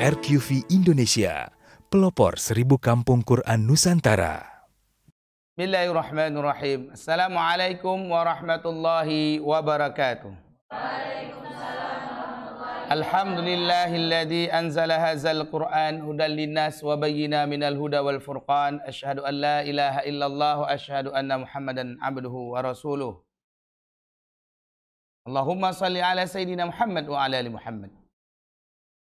RQV Indonesia, pelopor 1000 kampung Quran Nusantara. Bismillahirrahmanirrahim. Assalamualaikum warahmatullahi wabarakatuh. Alhamdulillahilladzi anzala hadzal Qur'an hudan linnas wa bayyina minal huda wal furqan. Asyhadu an la ilaha illallah wa asyhadu anna Muhammadan abduhu wa rasuluh. Allahumma salli ala sayyidina Muhammad wa ala ali Muhammad.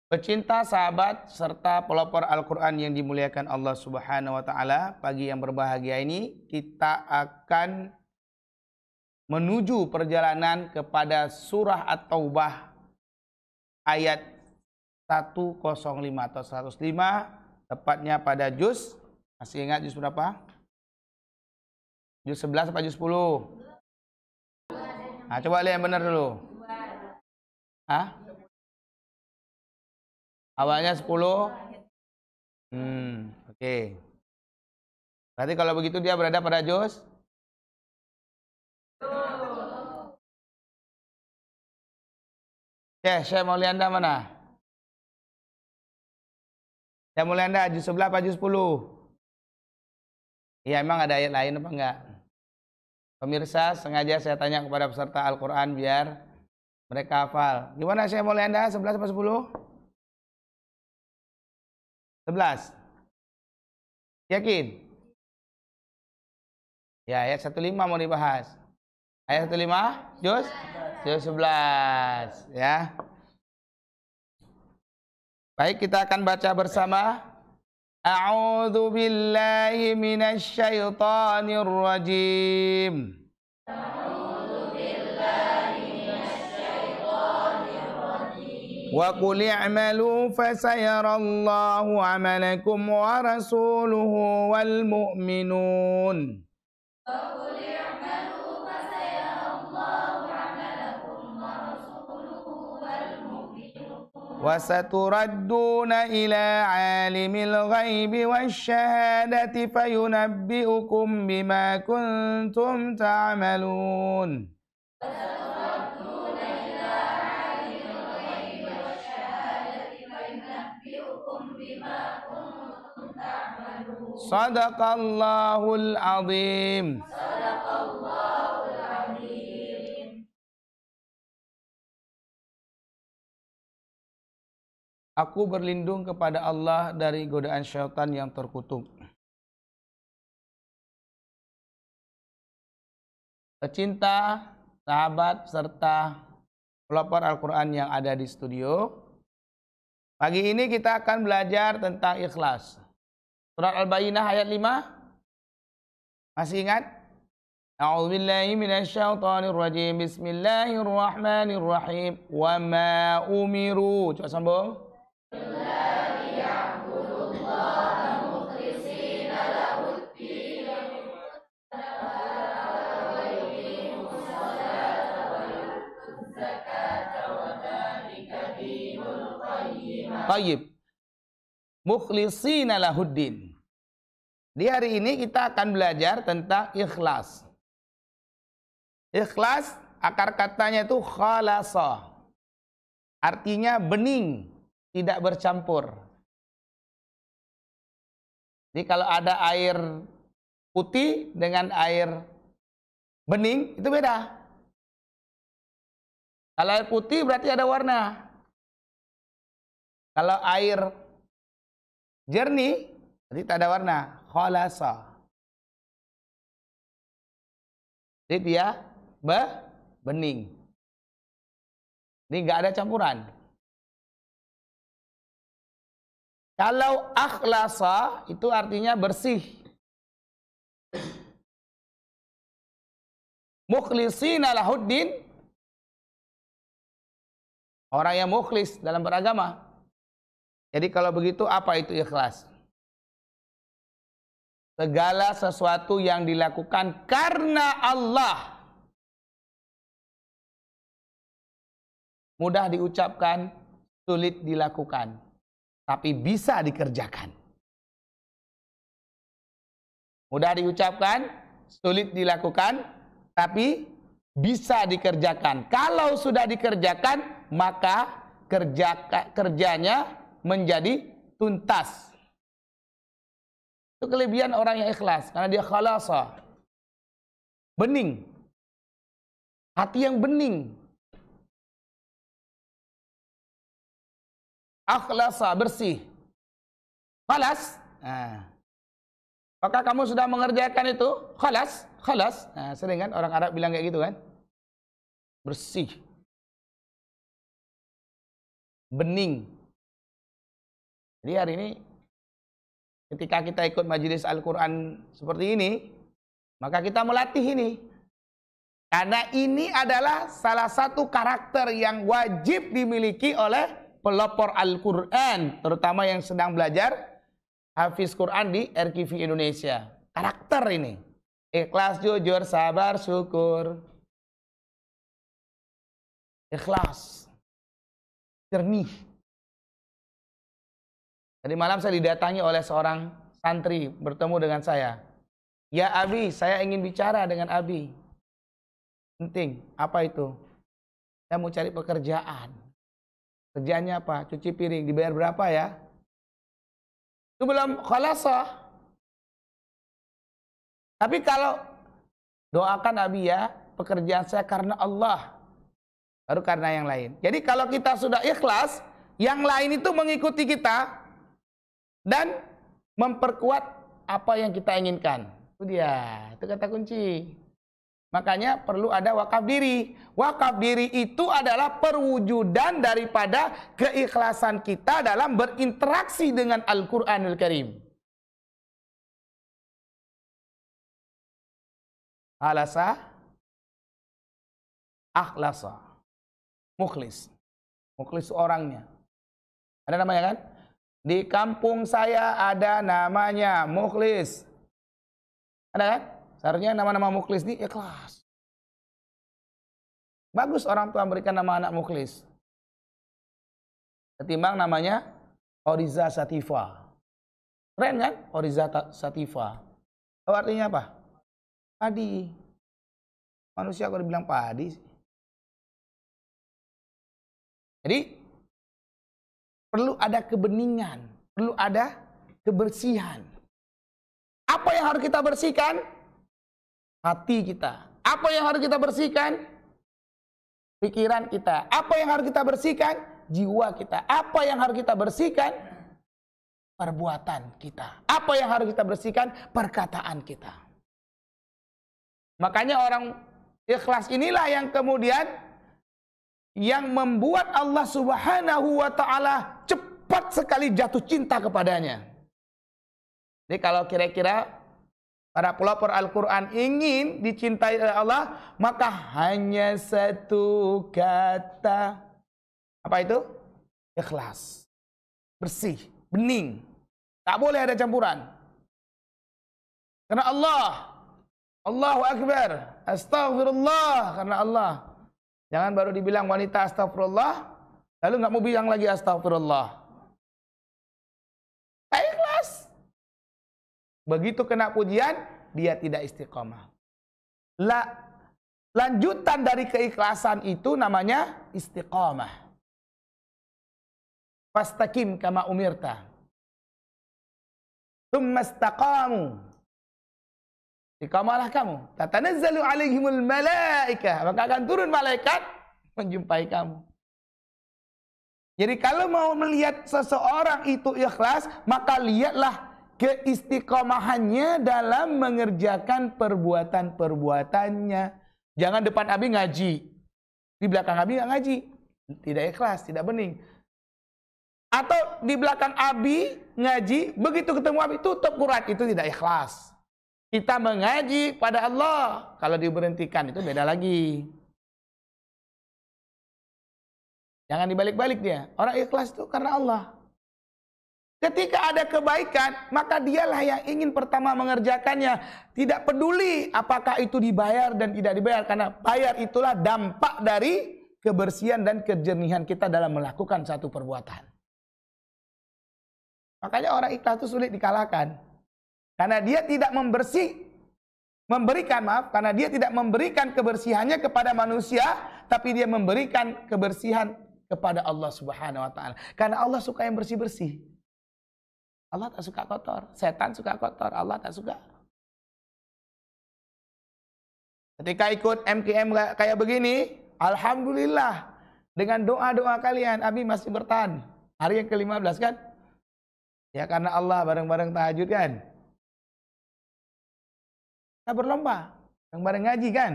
Pecinta, sahabat, serta pelopor Al-Quran yang dimuliakan Allah Subhanahu wa Ta'ala, pagi yang berbahagia ini kita akan menuju perjalanan kepada surah At-Taubah ayat 105 atau 105, tepatnya pada juz, masih ingat juz berapa? Juz 11 atau juz 10? Nah, coba lihat yang benar dulu. Hah? Awalnya 10. Oke. Berarti kalau begitu dia berada pada juz. Syekh Maulianda mana? Syekh Maulianda juz 11 apa juz 10? Iya, emang ada ayat lain apa enggak? Pemirsa, sengaja saya tanya kepada peserta Al-Quran biar mereka hafal. Gimana Syekh Maulianda, 11 apa 10? 11. Yakin? Ya, ayat 15 mau dibahas. Ayat 15, juz 11, ya. Baik, kita akan baca bersama. A'udzu billahi minasy syaithanir rajim. Wa qul i'malu fasayarallahu 'amalakum wa rasuluhu wal mu'minun. Wa saturadduna ila 'alimil ghaibi wasyahadati fayunabbi'ukum bima kuntum ta'malun. Sadaqallahul azim. Aku berlindung kepada Allah dari godaan syaitan yang terkutuk. Pecinta, sahabat, serta pelopor Al-Quran yang ada di studio, pagi ini kita akan belajar tentang ikhlas. Surat Al-Bayyinah ayat 5. Masih ingat? A'udzubillahi minasyaitonirrajim. Bismillahirrahmanirrahim. Wa ma umiru. Coba sambung. Tayyib. Mukhlishina lahuddin. Di hari ini kita akan belajar tentang ikhlas. Ikhlas, akar katanya itu khalasa. Artinya bening, tidak bercampur. Jadi kalau ada air putih dengan air bening, itu beda. Kalau air putih berarti ada warna. Kalau air jernih, berarti tak ada warna. Khalasa. Jadi dia bening. Ini nggak ada campuran. Kalau akhlasa, itu artinya bersih. Mukhlishina lahuddin. Orang yang mukhlis dalam beragama. Jadi kalau begitu, apa itu ikhlas? Segala sesuatu yang dilakukan karena Allah. Mudah diucapkan, sulit dilakukan, tapi bisa dikerjakan. Mudah diucapkan, sulit dilakukan, tapi bisa dikerjakan. Kalau sudah dikerjakan, maka kerjanya menjadi tuntas. Itu kelebihan orang yang ikhlas, karena dia khalasa. Bening. Hati yang bening. Akhlasa, bersih. Khalas. Nah. Apakah kamu sudah mengerjakan itu? Khalas, khalas. Nah, sering kan orang Arab bilang kayak gitu kan? Bersih. Bening. Jadi hari ini ketika kita ikut majelis Al-Quran seperti ini, maka kita melatih ini. Karena ini adalah salah satu karakter yang wajib dimiliki oleh pelopor Al-Quran, terutama yang sedang belajar hafiz Quran di RKV Indonesia. Karakter ini. Ikhlas, jujur, sabar, syukur. Ikhlas. Jernih. Tadi malam saya didatangi oleh seorang santri bertemu dengan saya. Ya Abi, saya ingin bicara dengan Abi. Penting. Apa itu? Saya mau cari pekerjaan. Kerjaannya apa? Cuci piring. Dibayar berapa ya? Itu belum khalasah. Tapi kalau doakan Abi ya, pekerjaan saya karena Allah. Baru karena yang lain. Jadi kalau kita sudah ikhlas, yang lain itu mengikuti kita dan memperkuat apa yang kita inginkan. Itu dia. Itu kata kunci. Makanya perlu ada wakaf diri. Wakaf diri itu adalah perwujudan daripada keikhlasan kita dalam berinteraksi dengan Al-Quranul Karim. Halasa, akhlasa, mukhlis. Mukhlis orangnya. Ada namanya kan? Di kampung saya ada namanya mukhlis. Ada kan? Seharusnya nama-nama mukhlis ini ikhlas. Bagus orang tua memberikan nama anak mukhlis. Ketimbang namanya Oriza Sativa. Keren kan? Oriza Sativa. Tahu artinya apa? Padi. Manusia kalau dibilang padi. Jadi perlu ada kebeningan, perlu ada kebersihan. Apa yang harus kita bersihkan? Hati kita. Apa yang harus kita bersihkan? Pikiran kita. Apa yang harus kita bersihkan? Jiwa kita. Apa yang harus kita bersihkan? Perbuatan kita. Apa yang harus kita bersihkan? Perkataan kita. Makanya orang ikhlas inilah yang kemudian yang membuat Allah Subhanahu wa Ta'ala cepat sekali jatuh cinta kepadanya. Jadi kalau kira-kira para pelopor Al-Quran ingin dicintai oleh Allah, maka hanya satu kata. Apa itu? Ikhlas. Bersih, bening. Tak boleh ada campuran. Karena Allah. Allahu Akbar. Astaghfirullah. Karena Allah. Jangan baru dibilang wanita astagfirullah, lalu nggak mau bilang lagi astagfirullah. Ikhlas. Begitu kena pujian, dia tidak istiqomah. Lanjutan dari keikhlasan itu namanya istiqomah. Fastaqim kama umirta. Tsumma istaqamu. Istiqamalah kamu. Tatanazzalu alaihimul malaikah. Maka akan turun malaikat menjumpai kamu. Jadi kalau mau melihat seseorang itu ikhlas, maka lihatlah keistiqomahannya dalam mengerjakan perbuatan-perbuatannya. Jangan depan Abi ngaji, di belakang Abi nggak ngaji. Tidak ikhlas, tidak bening. Atau di belakang Abi ngaji, begitu ketemu Abi tutup Quran, itu tidak ikhlas. Kita mengaji pada Allah. Kalau diberhentikan itu beda lagi. Jangan dibalik-balik dia. Orang ikhlas itu karena Allah. Ketika ada kebaikan, maka dialah yang ingin pertama mengerjakannya. Tidak peduli apakah itu dibayar dan tidak dibayar. Karena bayar itulah dampak dari kebersihan dan kejernihan kita dalam melakukan satu perbuatan. Makanya orang ikhlas itu sulit dikalahkan. Karena dia tidak karena dia tidak memberikan kebersihannya kepada manusia, tapi dia memberikan kebersihan kepada Allah Subhanahu wa taala. Karena Allah suka yang bersih-bersih. Allah tak suka kotor, setan suka kotor, Allah tak suka. Ketika ikut MKM kayak begini, alhamdulillah dengan doa-doa kalian Abi masih bertahan. Hari yang ke-15 kan? Ya karena Allah bareng-bareng tahajud kan? Kita berlomba, bareng-bareng ngaji kan?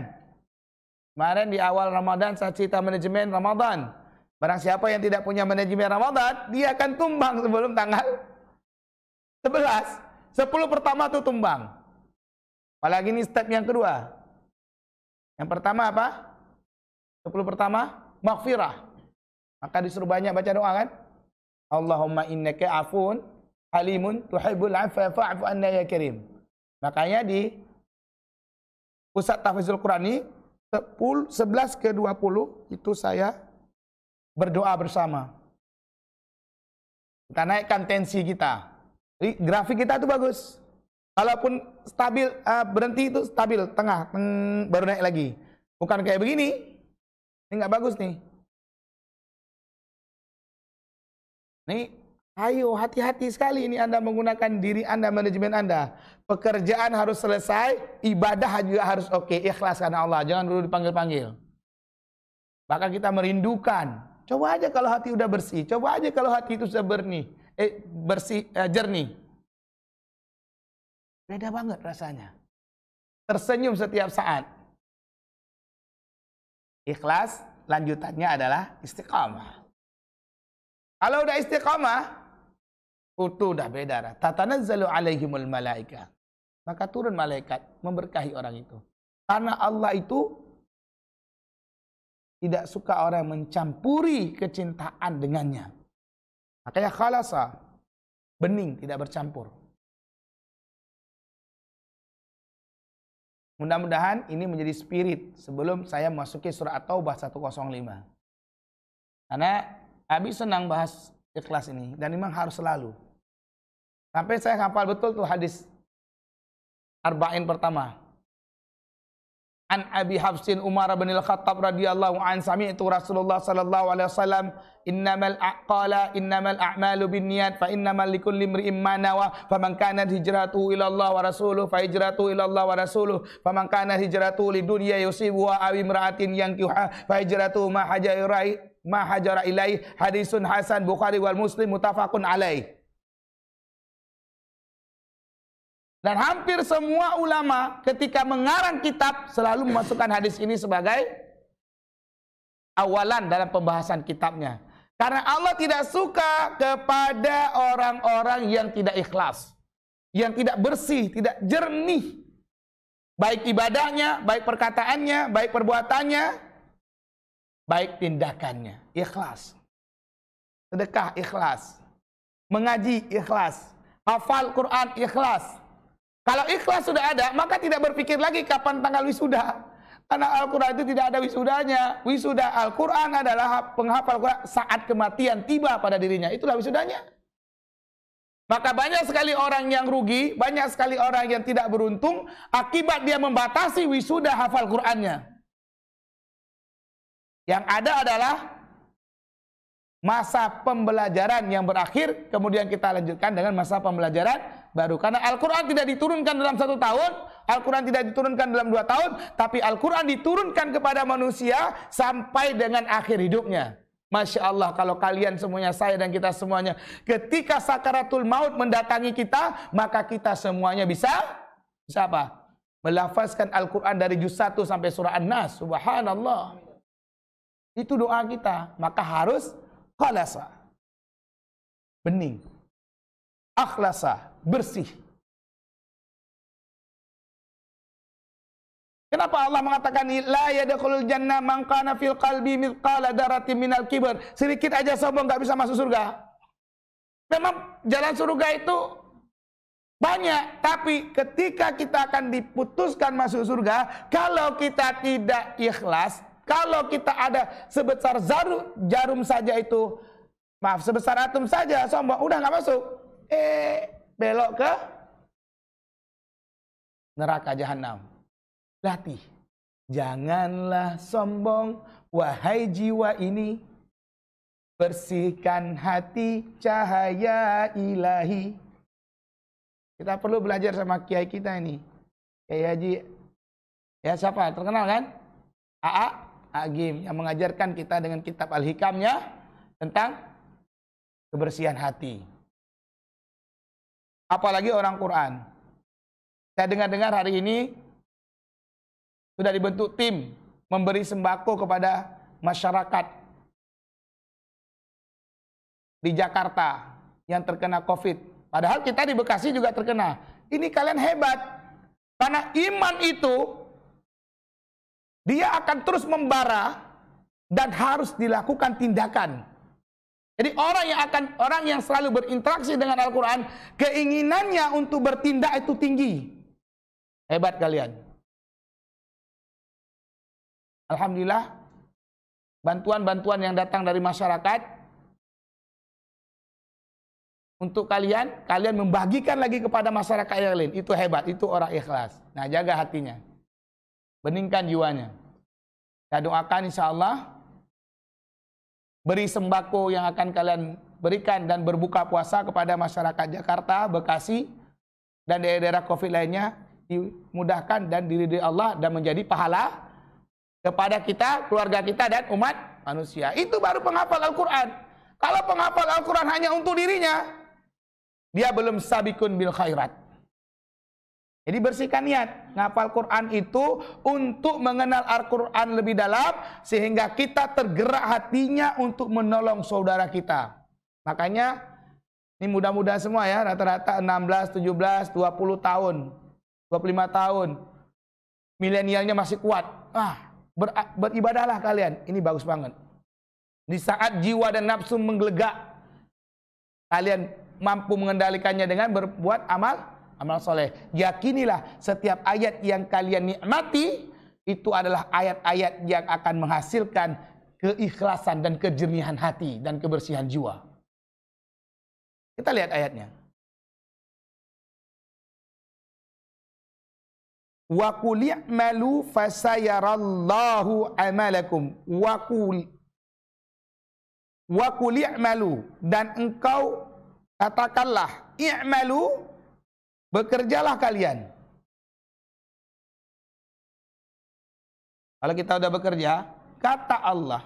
Kemarin di awal Ramadan saya cerita manajemen Ramadan. Barang siapa yang tidak punya manajemen Ramadan, dia akan tumbang sebelum tanggal 11. 10 pertama tuh tumbang. Apalagi ini step yang kedua. Yang pertama apa? 10 pertama, maghfirah. Maka disuruh banyak baca doa kan? Allahumma innaka afun halimun tuhibbul afwa fa'fu anna ya karim. Makanya di Pusat Tahfizul Quran ini 11 ke 20 itu saya berdoa bersama. Kita naikkan tensi kita. Jadi grafik kita itu bagus. Kalaupun stabil berhenti itu stabil tengah baru naik lagi. Bukan kayak begini. Ini nggak bagus nih. Nih, ayo hati-hati sekali ini Anda menggunakan diri Anda, manajemen Anda. Pekerjaan harus selesai, ibadah juga harus oke, ikhlas karena Allah. Jangan dulu dipanggil-panggil. Bahkan kita merindukan. Coba aja kalau hati udah bersih. Coba aja kalau hati itu sudah jernih. Beda banget rasanya. Tersenyum setiap saat. Ikhlas, lanjutannya adalah istiqamah. Kalau udah istiqamah, itu udah beda. Tatanazzalu alaihimul malaika. Maka turun malaikat memberkahi orang itu. Karena Allah itu tidak suka orang mencampuri kecintaan dengannya. Makanya khalasa, bening, tidak bercampur. Mudah-mudahan ini menjadi spirit sebelum saya masuki surah At-Taubah 105. Karena Abi senang bahas ikhlas ini dan memang harus selalu. Sampai saya hafal betul tuh hadis Arba'in pertama. An Abi Hafsin Umar bin Al-Khattab radhiyallahu an sami'tu Rasulullah sallallahu alaihi wasallam innamal a'malu binniyat fa innamal likulli imri'in ma nawa faman kanat hijratuhu ila Allah wa rasuluhu fa hijratuhu ila Allah wa rasuluhu faman kanat hijratuhu lidunya yusibuha aw imra'atin yankihuha fa hijratuhu ma hajara ilaih. Hadisun hasan Bukhari wal Muslim muttafaqun alaih. Dan hampir semua ulama ketika mengarang kitab selalu memasukkan hadis ini sebagai awalan dalam pembahasan kitabnya. Karena Allah tidak suka kepada orang-orang yang tidak ikhlas, yang tidak bersih, tidak jernih. Baik ibadahnya, baik perkataannya, baik perbuatannya, baik tindakannya. Ikhlas. Sedekah ikhlas. Mengaji ikhlas. Hafal Quran ikhlas. Kalau ikhlas sudah ada, maka tidak berpikir lagi kapan tanggal wisuda. Karena Al-Quran itu tidak ada wisudanya. Wisuda Al-Quran adalah penghafal Quran saat kematian tiba pada dirinya. Itulah wisudanya. Maka banyak sekali orang yang rugi, banyak sekali orang yang tidak beruntung, akibat dia membatasi wisuda hafal Qurannya. Yang ada adalah masa pembelajaran yang berakhir, kemudian kita lanjutkan dengan masa pembelajaran baru. Karena Al-Quran tidak diturunkan dalam 1 tahun, Al-Quran tidak diturunkan dalam 2 tahun, tapi Al-Quran diturunkan kepada manusia sampai dengan akhir hidupnya. Masya Allah, kalau kalian semuanya, saya dan kita semuanya, ketika sakaratul maut mendatangi kita, maka kita semuanya bisa apa? Melafazkan Al-Quran dari juz 1 sampai surah An-Nas. Subhanallah. Itu doa kita. Maka harus khalasa, bening, akhlasa, bersih. Kenapa Allah mengatakan la yadkhulul jannah man kana fil qalbi mithqala dzarratin minal kibr? Sedikit aja sombong enggak bisa masuk surga. Memang jalan surga itu banyak, tapi ketika kita akan diputuskan masuk surga, kalau kita tidak ikhlas, kalau kita ada sebesar jarum saja itu, maaf, sebesar atom saja sombong, udah nggak masuk. Belok ke neraka jahanam. Latih. Janganlah sombong, wahai jiwa ini. bersihkan hati cahaya ilahi. Kita perlu belajar sama kiai kita ini. Kiai Haji, ya siapa? Terkenal kan? Agim, yang mengajarkan kita dengan kitab Al-Hikamnya tentang kebersihan hati. Apalagi orang Quran. Saya dengar-dengar hari ini sudah dibentuk tim memberi sembako kepada masyarakat di Jakarta yang terkena COVID. Padahal kita di Bekasi juga terkena. Ini kalian hebat. Karena iman itu dia akan terus membara dan harus dilakukan tindakan. Jadi orang yang selalu berinteraksi dengan Al-Quran, keinginannya untuk bertindak itu tinggi. Hebat kalian. Alhamdulillah, bantuan-bantuan yang datang dari masyarakat untuk kalian membagikan lagi kepada masyarakat yang lain. Itu hebat, itu orang ikhlas. Nah, jaga hatinya. Beningkan jiwanya. Saya doakan insya Allah beri sembako yang akan kalian berikan dan berbuka puasa kepada masyarakat Jakarta, Bekasi, dan daerah-daerah COVID lainnya dimudahkan dan diridhoi Allah dan menjadi pahala kepada kita, keluarga kita, dan umat manusia. Itu baru penghafal Al-Quran. Kalau penghafal Al-Quran hanya untuk dirinya, dia belum sabikun bil khairat. Jadi bersihkan niat. Ngafal Quran itu untuk mengenal Al-Quran lebih dalam, sehingga kita tergerak hatinya untuk menolong saudara kita. Makanya ini muda-muda semua ya, rata-rata 16, 17, 20 tahun, 25 tahun. Milenialnya masih kuat. Beribadahlah kalian. Ini bagus banget. Di saat jiwa dan nafsu menggelegak, kalian mampu mengendalikannya dengan berbuat amal soleh. Yakinilah setiap ayat yang kalian nikmati itu adalah ayat-ayat yang akan menghasilkan keikhlasan dan kejernihan hati dan kebersihan jiwa. Kita lihat ayatnya. Wa qul i'malu fasayarallahu amalakum. Wa qul i'malu, dan engkau katakanlah, i'malu, bekerjalah kalian. Kalau kita udah bekerja, kata Allah,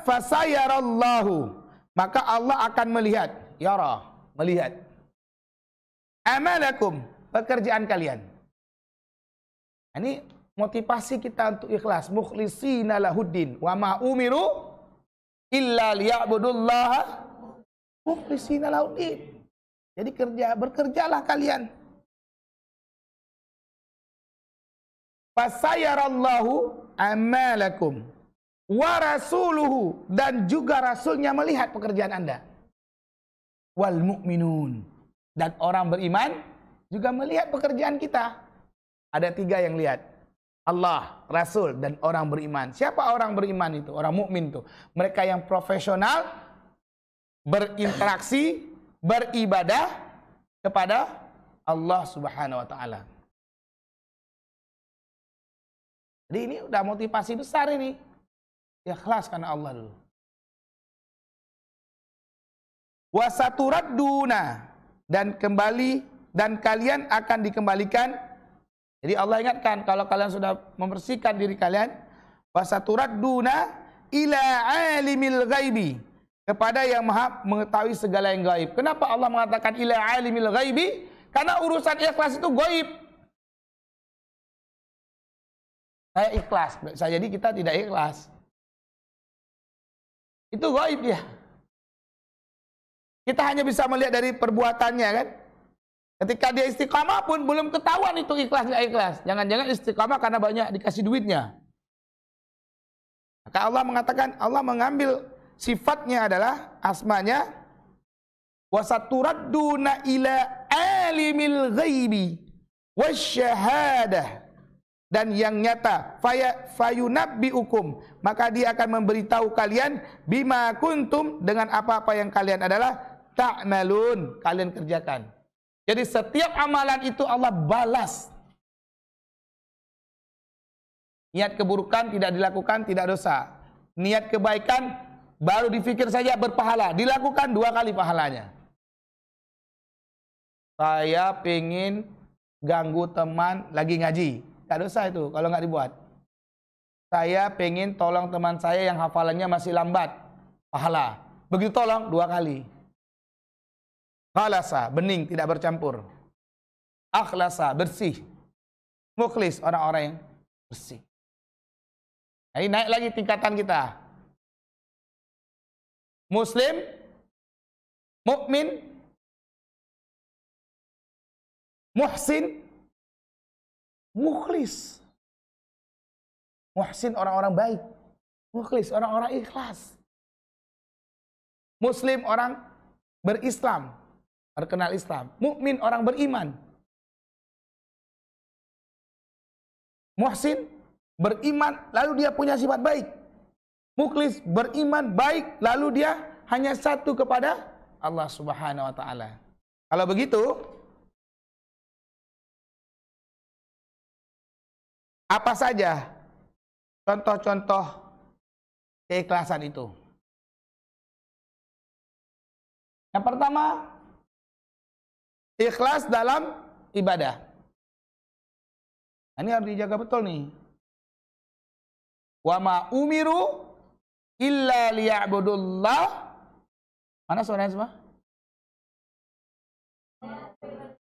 fasayarallahu, maka Allah akan melihat, yara, melihat, amalakum, pekerjaan kalian. Ini motivasi kita untuk ikhlas. Mukhlisina lahuddin wa ma umiru illa liya'budullaha mukhlisina lahuddin. Jadi bekerjalah kalian. Fasayarallahu amalakum wa rasuluhu, dan juga rasulnya melihat pekerjaan Anda. Wal mu'minun, dan orang beriman juga melihat pekerjaan kita. Ada 3 yang lihat. Allah, Rasul, dan orang beriman. Siapa orang beriman itu? Orang mukmin itu. Mereka yang profesional, berinteraksi, beribadah kepada Allah Subhanahu wa taala. Jadi ini udah motivasi besar ini. Ikhlas karena Allah dulu. Wasaturadduna, dan kembali, dan kalian akan dikembalikan. Jadi Allah ingatkan, kalau kalian sudah membersihkan diri kalian, wasaturadduna ila alimil ghaibi, kepada yang maha mengetahui segala yang gaib. Kenapa Allah mengatakan ila alimil ghaibi? Karena urusan ikhlas itu gaib. Saya ikhlas, bisa jadi kita tidak ikhlas. Itu gaib ya. Kita hanya bisa melihat dari perbuatannya kan. Ketika dia istiqamah pun belum ketahuan itu ikhlas nggak ikhlas. Jangan-jangan istiqamah karena banyak dikasih duitnya. Maka Allah mengatakan, Allah mengambil sifatnya adalah asmanya, wasaturadduna ila alimil ghaibi wasyahadah, dan yang nyata, fayunabbiukum, maka dia akan memberitahu kalian bima kuntum, dengan apa-apa yang kalian adalah ta'malun, kalian kerjakan. Jadi setiap amalan itu Allah balas. Niat keburukan tidak dilakukan, tidak dosa. Niat kebaikan baru dipikir saja berpahala, dilakukan 2 kali pahalanya. Saya pengen ganggu teman lagi ngaji, tidak dosa itu kalau nggak dibuat. Saya pengen tolong teman saya yang hafalannya masih lambat, pahala. Begitu tolong 2 kali. Khalasa, bening, tidak bercampur. Akhlasa, bersih. Mukhlis, orang-orang yang bersih. Jadi naik lagi tingkatan kita. Muslim, mukmin, muhsin, mukhlis. Muhsin orang-orang baik. Mukhlis orang-orang ikhlas. Muslim orang berislam, terkenal Islam. Mukmin orang beriman. Muhsin beriman lalu dia punya sifat baik. Mukhlis beriman baik lalu dia hanya satu kepada Allah Subhanahu wa taala. Kalau begitu, apa saja contoh-contoh keikhlasan itu? Yang pertama, ikhlas dalam ibadah. Ini harus dijaga betul nih. Wa ma umiru illa liya'budullah. Mana suaranya semua?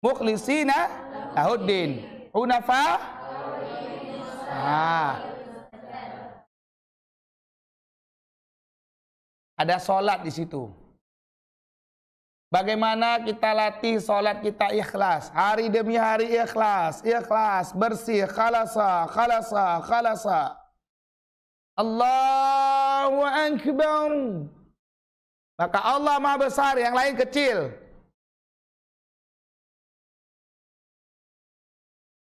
Mukhlisina lahuddin. Hunafa. Ada sholat di situ. Bagaimana kita latih sholat kita ikhlas. Hari demi hari ikhlas. Ikhlas, bersih, khalasa, khalasa, khalasa. Allahu Akbar. Maka Allah Maha Besar, yang lain kecil.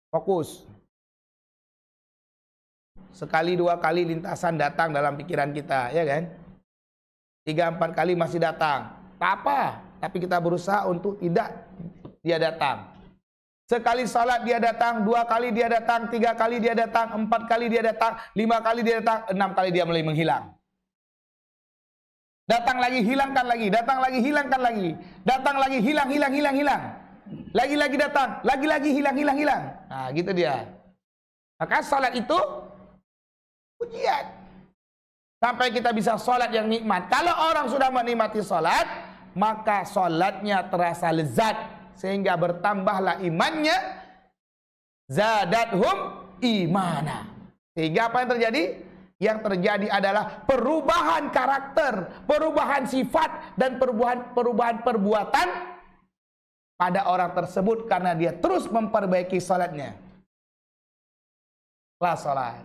Fokus. Sekali 2 kali lintasan datang dalam pikiran kita, ya kan? 3-4 kali masih datang. Tak apa. Tapi kita berusaha untuk tidak dia datang. Sekali salat dia datang, 2 kali dia datang, 3 kali dia datang, 4 kali dia datang, 5 kali dia datang, 6 kali dia mulai menghilang. Datang lagi, hilangkan lagi, datang lagi, hilangkan lagi. Datang lagi, hilang, hilang, hilang, hilang. Lagi-lagi datang, lagi-lagi hilang, hilang, hilang. Nah, gitu dia. Maka salat itu ujian. Sampai kita bisa salat yang nikmat. Kalau orang sudah menikmati salat, maka salatnya terasa lezat sehingga bertambahlah imannya, zadathum imana. Sehingga apa yang terjadi? Yang terjadi adalah perubahan karakter, perubahan sifat dan perubahan perbuatan pada orang tersebut karena dia terus memperbaiki salatnya. Kelas salat.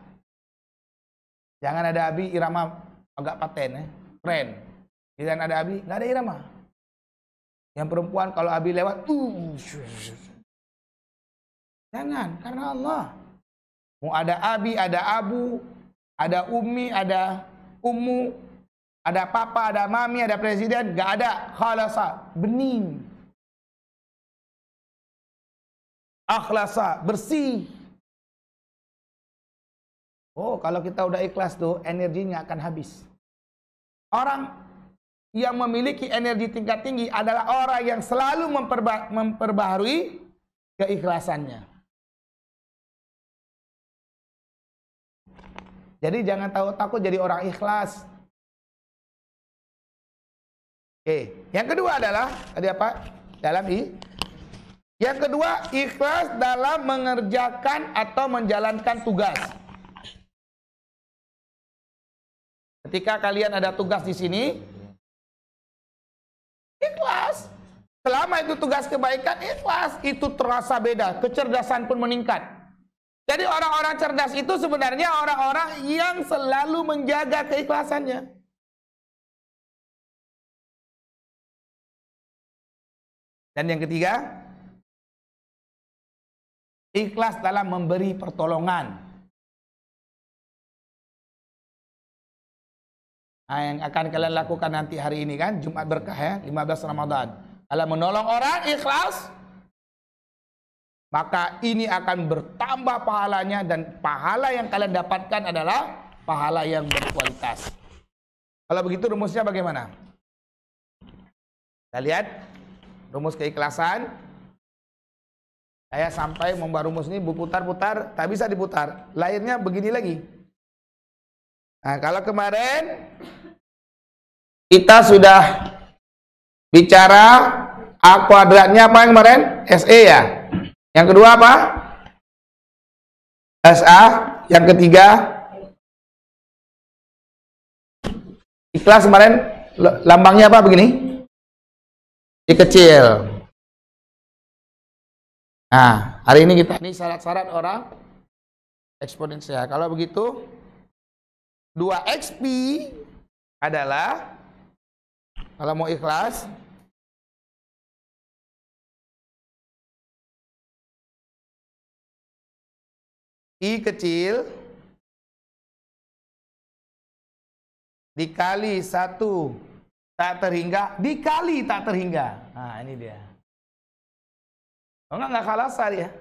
Jangan ada abi irama agak paten, keren. Jangan ada abi, nggak ada irama. Yang perempuan kalau abi lewat, jangan, karena Allah. Mau ada abi, ada abu, ada umi, ada ummu, ada papa, ada mami, ada presiden, nggak ada. Khalasa, bening. Akhlasa, bersih. Oh, kalau kita udah ikhlas tuh, energinya akan habis. Orang yang memiliki energi tingkat tinggi adalah orang yang selalu memperbaharui keikhlasannya. Jadi jangan takut jadi orang ikhlas. Oke, yang kedua adalah tadi apa? Yang kedua, ikhlas dalam mengerjakan atau menjalankan tugas. Ketika kalian ada tugas di sini, ikhlas. Selama itu tugas kebaikan, ikhlas. Itu terasa beda. Kecerdasan pun meningkat. Jadi orang-orang cerdas itu sebenarnya orang-orang yang selalu menjaga keikhlasannya. Dan yang ketiga, ikhlas dalam memberi pertolongan. Nah, yang akan kalian lakukan nanti hari ini kan, Jumat Berkah ya, 15 Ramadan. Kalau menolong orang, ikhlas. maka ini akan bertambah pahalanya, dan pahala yang kalian dapatkan adalah pahala yang berkualitas. Kalau begitu rumusnya bagaimana? Kita lihat rumus keikhlasan. Saya sampai membuat rumus ini berputar-putar, tak bisa diputar. Lahirnya begini lagi. Nah, kalau kemarin kita sudah bicara A kuadratnya apa yang kemarin? SE ya. Yang kedua apa? SA. Yang ketiga ikhlas. Kemarin lambangnya apa begini? I kecil. Nah, hari ini kita ini syarat-syarat orang eksponensial. Kalau begitu 2xp adalah, kalau mau ikhlas, I kecil dikali 1 tak terhingga dikali tak terhingga. Nah, ini dia. Oh, nggak kalah dia.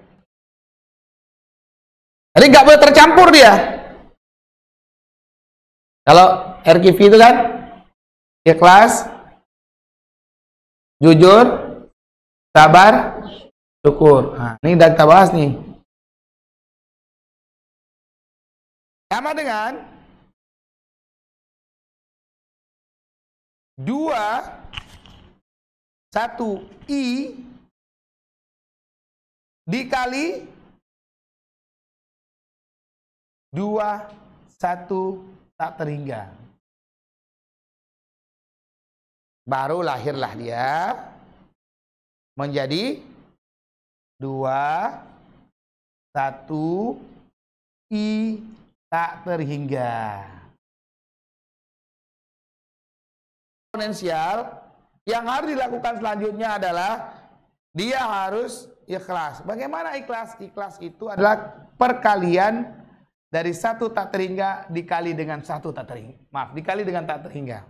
Jadi nggak boleh tercampur dia. Kalau RQV itu kan ikhlas, jujur, sabar, syukur. Nah, ini udah kita bahas nih. Sama dengan 2 1 I dikali 2 1 tak terhingga. Baru lahirlah dia menjadi 2 1 I tak terhingga. Eksponensial yang harus dilakukan selanjutnya adalah dia harus ikhlas. Bagaimana ikhlas? Ikhlas itu adalah perkalian dari 1 tak terhingga dikali dengan 1 tak terhingga. Maaf, dikali dengan tak terhingga.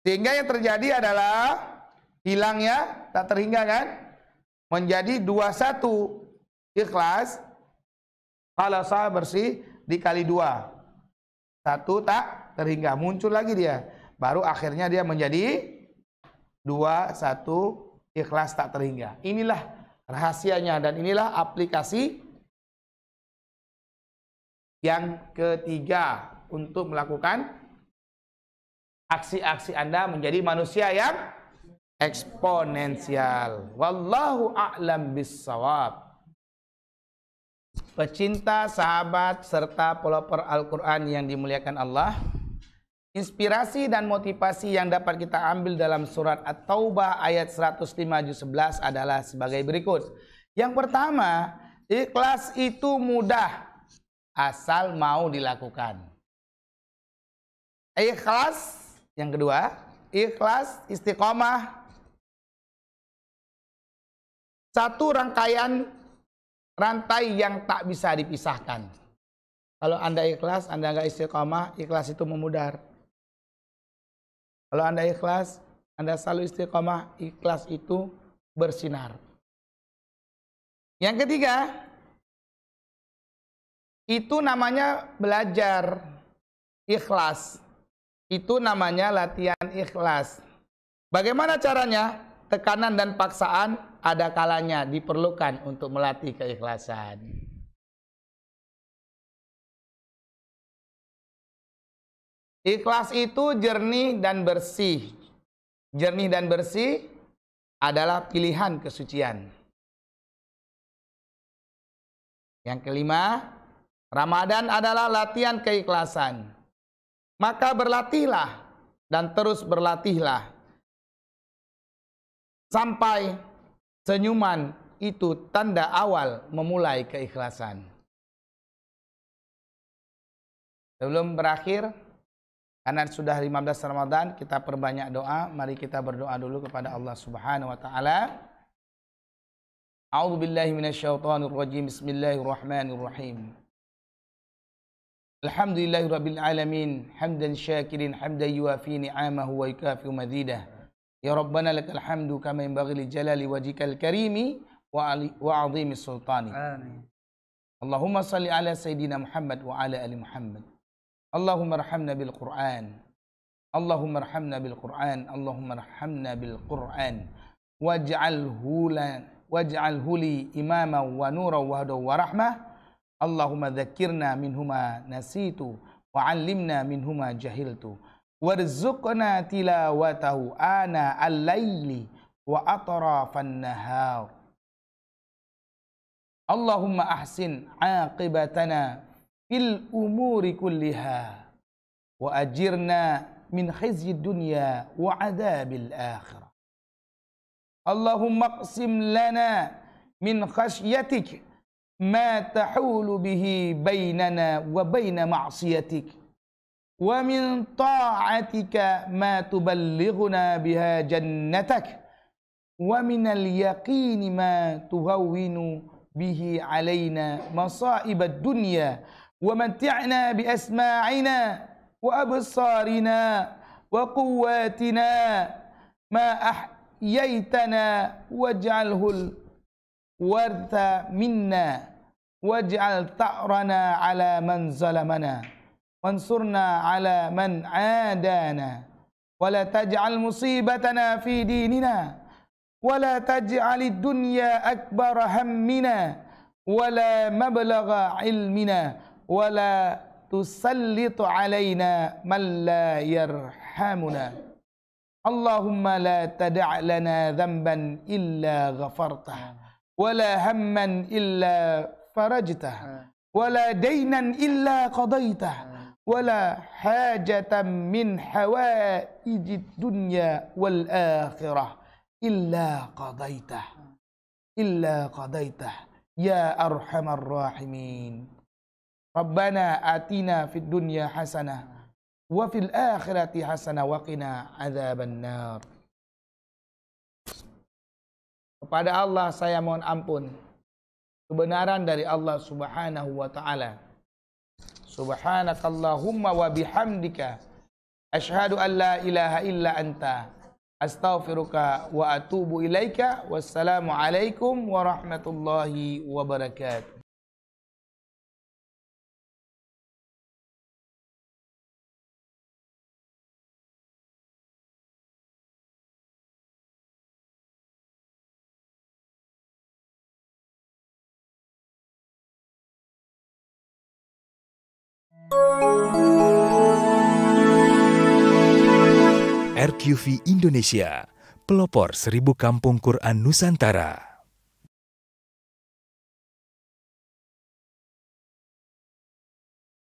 Sehingga yang terjadi adalah hilangnya tak terhingga kan? Menjadi 21 ikhlas. Kalau saya bersih dikali 2. 1 tak terhingga. Muncul lagi dia. Baru akhirnya dia menjadi 2 1 ikhlas tak terhingga. Inilah rahasianya dan inilah aplikasi yang ketiga untuk melakukan aksi-aksi Anda menjadi manusia yang eksponensial. Wallahu a'lam bissawab. Pecinta, sahabat, serta pelopor Al-Quran yang dimuliakan Allah, inspirasi dan motivasi yang dapat kita ambil dalam surat At-Taubah ayat 105 juz 11 adalah sebagai berikut. Yang pertama, ikhlas itu mudah asal mau dilakukan. Ikhlas, yang kedua, ikhlas istiqomah. Satu rangkaian rantai yang tak bisa dipisahkan. Kalau Anda ikhlas, Anda nggak istiqomah, ikhlas itu memudar. Kalau Anda ikhlas, Anda selalu istiqomah, ikhlas itu bersinar. Yang ketiga, itu namanya belajar ikhlas. Itu namanya latihan ikhlas. Bagaimana caranya? Tekanan dan paksaan ada kalanya diperlukan untuk melatih keikhlasan. Ikhlas itu jernih dan bersih. Jernih dan bersih adalah pilihan kesucian. Yang kelima, Ramadan adalah latihan keikhlasan. Maka berlatihlah dan terus berlatihlah. Sampai senyuman itu tanda awal memulai keikhlasan. Sebelum berakhir, karena sudah 15 Ramadan, kita perbanyak doa. Mari kita berdoa dulu kepada Allah Subhanahu wa taala. A'udzubillahi minasyaitonirrajim. Bismillahirrahmanirrahim. Alhamdulillahirabbil alamin, hamdan syakirin, hamdan yuafi ni'amahu wa yukafi mazidah. Ya Rabbana lakal hamdu kama yanbaghi li jalali wajhikal karimi وعظيم سلطانك. آمين. اللهم صل على سيدنا محمد وعلى آل محمد. اللهم ارحمنا بالقرآن. اللهم ارحمنا بالقرآن. اللهم ارحمنا بالقرآن. واجعله لي إماما ونورا وهدى ورحمة. اللهم ذكرنا منهما نسيت وعلمنا منهما جهلت وارزقنا تلاوته آناء الليل وأطراف النهار. اللهم أحسن عاقبتنا في الأمور كلها وأجرنا من خزي الدنيا وعذاب الآخرة. اللهم اقسم لنا من خشيتك ما تحول به بيننا وبين معصيتك ومن طاعتك ما تبلغنا بها جنتك ومن اليقين ما تهون به علينا مصائب الدنيا ومتعنا بأسماعنا وأبصارنا وقواتنا ما أحييتنا واجعله الورث منا واجعل ثأرنا على من ظلمنا وانصرنا على من عادانا ولا تجعل مصيبتنا في ديننا ولا تجعل الدنيا أكبر همنا ولا مبلغ علمنا ولا تسلط علينا من لا يرحمنا. اللهم لا تدع لنا ذنبا إلا غفرته ولا هما إلا فرجته ولا دينا إلا قضيته ولا حاجة من حوائج الدنيا والآخرة إلا قضيته يا أرحم الراحمين. ربنا آتنا في الدنيا حسنة وفي الآخرة حسنة وقنا عذاب النار. Kepada Allah saya mohon ampun. Kebenaran dari Allah Subhanahu wa taala. Subhanakallahumma wa bihamdika asyhadu an la ilaha illa anta astaghfiruka wa atubu ilaika. Wassalamu alaikum warahmatullahi wabarakatuh. RQV Indonesia, pelopor 1000 kampung Quran Nusantara.